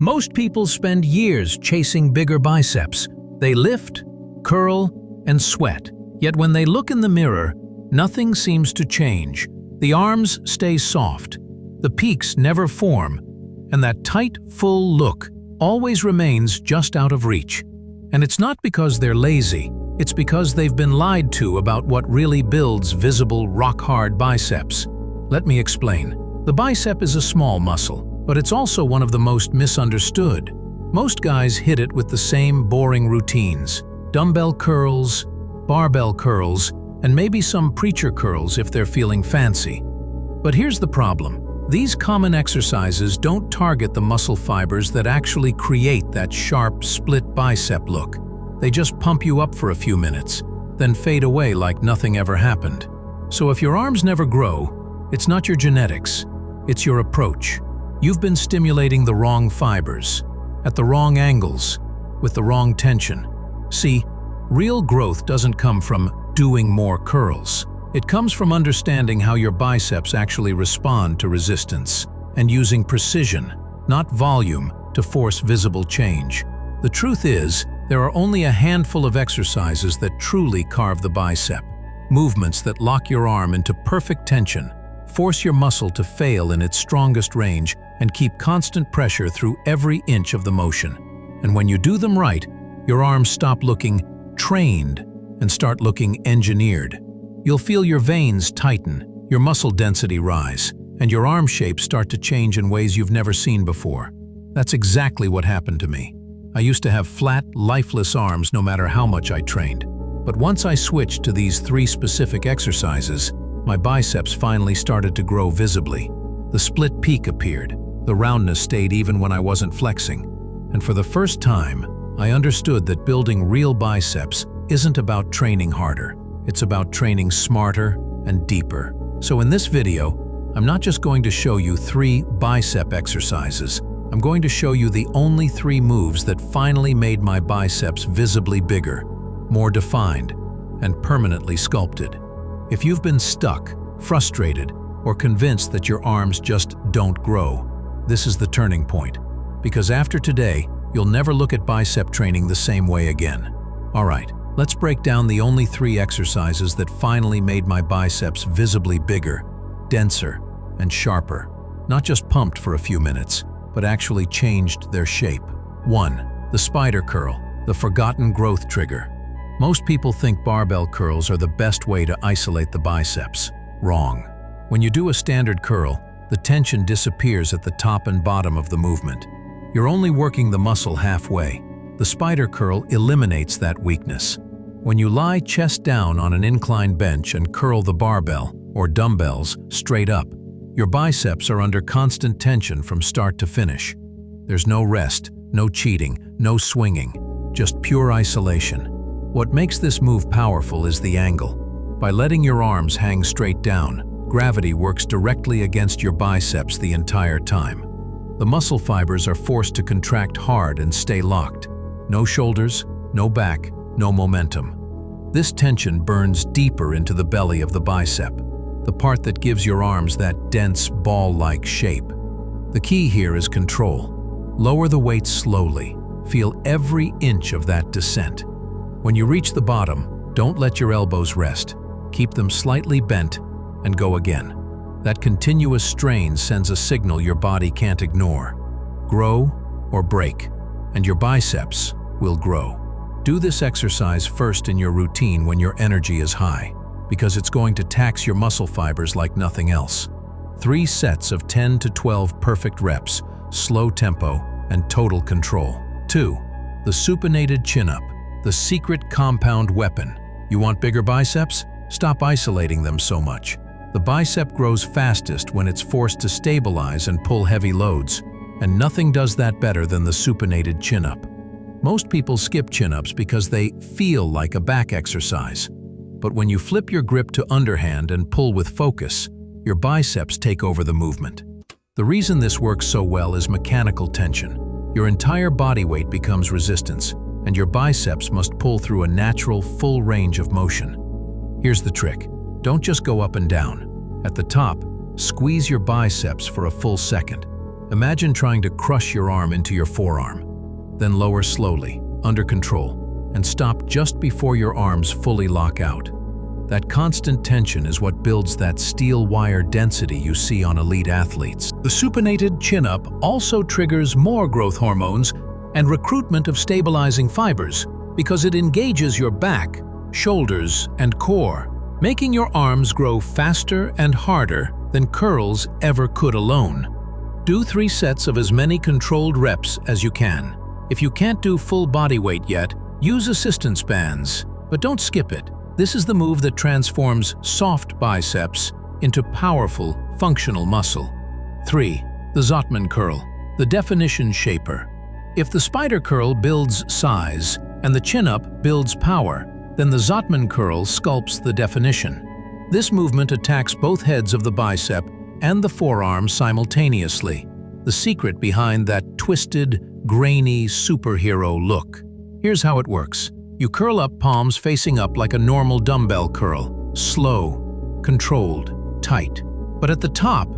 Most people spend years chasing bigger biceps. They lift, curl, and sweat. Yet when they look in the mirror, nothing seems to change. The arms stay soft, the peaks never form, and that tight, full look always remains just out of reach. And it's not because they're lazy, it's because they've been lied to about what really builds visible, rock-hard biceps. Let me explain. The bicep is a small muscle, but it's also one of the most misunderstood. Most guys hit it with the same boring routines: dumbbell curls, barbell curls, and maybe some preacher curls if they're feeling fancy. But here's the problem. These common exercises don't target the muscle fibers that actually create that sharp, split bicep look. They just pump you up for a few minutes, then fade away like nothing ever happened. So if your arms never grow, it's not your genetics, it's your approach. You've been stimulating the wrong fibers, at the wrong angles, with the wrong tension. See, real growth doesn't come from doing more curls. It comes from understanding how your biceps actually respond to resistance and using precision, not volume, to force visible change. The truth is, there are only a handful of exercises that truly carve the bicep. Movements that lock your arm into perfect tension, force your muscle to fail in its strongest range, and keep constant pressure through every inch of the motion. And when you do them right, your arms stop looking trained and start looking engineered. You'll feel your veins tighten, your muscle density rise, and your arm shapes start to change in ways you've never seen before. That's exactly what happened to me. I used to have flat, lifeless arms no matter how much I trained. But once I switched to these 3 specific exercises, my biceps finally started to grow visibly. The split peak appeared. The roundness stayed even when I wasn't flexing. And for the first time, I understood that building real biceps isn't about training harder. It's about training smarter and deeper. So in this video, I'm not just going to show you 3 bicep exercises. I'm going to show you the only 3 moves that finally made my biceps visibly bigger, more defined, and permanently sculpted. If you've been stuck, frustrated, or convinced that your arms just don't grow, this is the turning point. Because after today, you'll never look at bicep training the same way again. All right. Let's break down the only 3 exercises that finally made my biceps visibly bigger, denser, and sharper. Not just pumped for a few minutes, but actually changed their shape. 1. The spider curl, the forgotten growth trigger. Most people think barbell curls are the best way to isolate the biceps. Wrong. When you do a standard curl, the tension disappears at the top and bottom of the movement. You're only working the muscle halfway. The spider curl eliminates that weakness. When you lie chest down on an inclined bench and curl the barbell, or dumbbells, straight up, your biceps are under constant tension from start to finish. There's no rest, no cheating, no swinging, just pure isolation. What makes this move powerful is the angle. By letting your arms hang straight down, gravity works directly against your biceps the entire time. The muscle fibers are forced to contract hard and stay locked. No shoulders, no back, no momentum. This tension burns deeper into the belly of the bicep, the part that gives your arms that dense, ball-like shape. The key here is control. Lower the weight slowly. Feel every inch of that descent. When you reach the bottom, don't let your elbows rest. Keep them slightly bent and go again. That continuous strain sends a signal your body can't ignore. Grow or break, and your biceps will grow. Do this exercise first in your routine when your energy is high, because it's going to tax your muscle fibers like nothing else. 3 sets of 10 to 12 perfect reps, slow tempo, and total control. 2. The supinated chin-up, the secret compound weapon. You want bigger biceps? Stop isolating them so much. The bicep grows fastest when it's forced to stabilize and pull heavy loads, and nothing does that better than the supinated chin-up. Most people skip chin-ups because they feel like a back exercise. But when you flip your grip to underhand and pull with focus, your biceps take over the movement. The reason this works so well is mechanical tension. Your entire body weight becomes resistance, and your biceps must pull through a natural, full range of motion. Here's the trick. Don't just go up and down. At the top, squeeze your biceps for a full second. Imagine trying to crush your arm into your forearm. Then lower slowly, under control, and stop just before your arms fully lock out. That constant tension is what builds that steel wire density you see on elite athletes. The supinated chin-up also triggers more growth hormones and recruitment of stabilizing fibers because it engages your back, shoulders, and core, making your arms grow faster and harder than curls ever could alone. Do 3 sets of as many controlled reps as you can. If you can't do full body weight yet, use assistance bands, but don't skip it. This is the move that transforms soft biceps into powerful, functional muscle. 3. The Zottman curl, the definition shaper. If the spider curl builds size and the chin-up builds power, then the Zottman curl sculpts the definition. This movement attacks both heads of the bicep and the forearm simultaneously, the secret behind that twisted, grainy superhero look. Here's how it works. You curl up, palms facing up like a normal dumbbell curl, slow, controlled, tight. But at the top,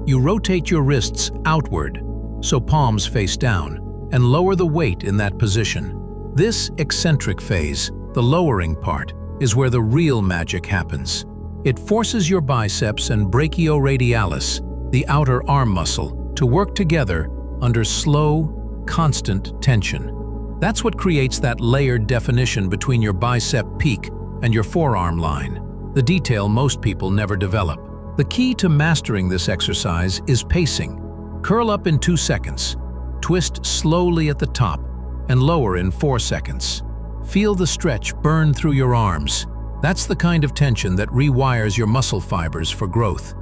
you rotate your wrists outward, so palms face down, and lower the weight in that position. This eccentric phase, the lowering part, is where the real magic happens. It forces your biceps and brachioradialis, the outer arm muscle, to work together under slow, constant tension. That's what creates that layered definition between your bicep peak and your forearm line, the detail most people never develop. The key to mastering this exercise is pacing. Curl up in 2 seconds, twist slowly at the top, and lower in 4 seconds. Feel the stretch burn through your arms. That's the kind of tension that rewires your muscle fibers for growth.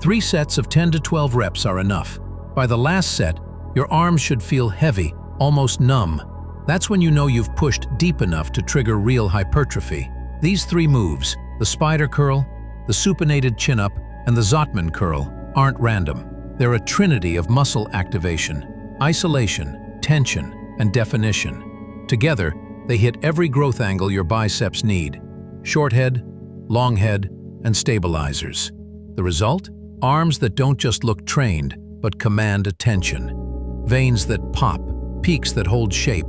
3 sets of 10 to 12 reps are enough. By the last set, your arms should feel heavy, almost numb. That's when you know you've pushed deep enough to trigger real hypertrophy. These 3 moves, the spider curl, the supinated chin-up, and the Zottman curl, aren't random. They're a trinity of muscle activation, isolation, tension, and definition. Together, they hit every growth angle your biceps need: short head, long head, and stabilizers. The result? Arms that don't just look trained, but command attention. Veins that pop, peaks that hold shape,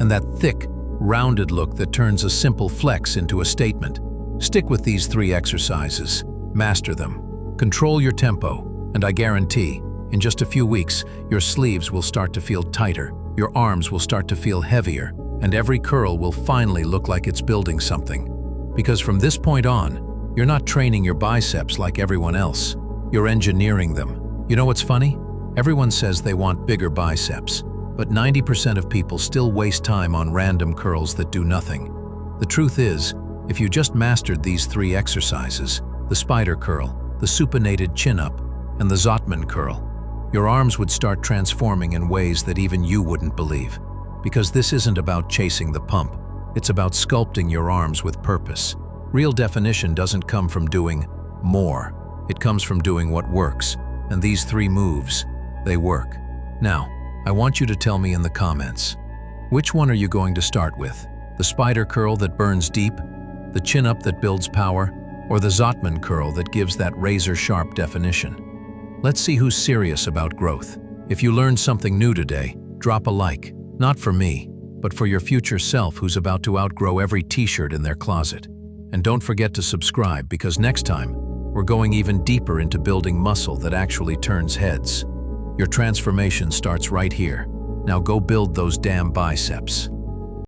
and that thick, rounded look that turns a simple flex into a statement. Stick with these 3 exercises. Master them. Control your tempo, and I guarantee, in just a few weeks, your sleeves will start to feel tighter, your arms will start to feel heavier, and every curl will finally look like it's building something. Because from this point on, you're not training your biceps like everyone else. You're engineering them. You know what's funny? Everyone says they want bigger biceps, but 90% of people still waste time on random curls that do nothing. The truth is, if you just mastered these 3 exercises, the spider curl, the supinated chin-up, and the Zottman curl, your arms would start transforming in ways that even you wouldn't believe. Because this isn't about chasing the pump, it's about sculpting your arms with purpose. Real definition doesn't come from doing more, it comes from doing what works, and these 3 moves, they work. Now, I want you to tell me in the comments, which one are you going to start with? The spider curl that burns deep, the chin-up that builds power, or the Zottman curl that gives that razor-sharp definition? Let's see who's serious about growth. If you learned something new today, drop a like, not for me, but for your future self who's about to outgrow every t-shirt in their closet. And don't forget to subscribe, because next time, we're going even deeper into building muscle that actually turns heads. Your transformation starts right here. Now go build those damn biceps.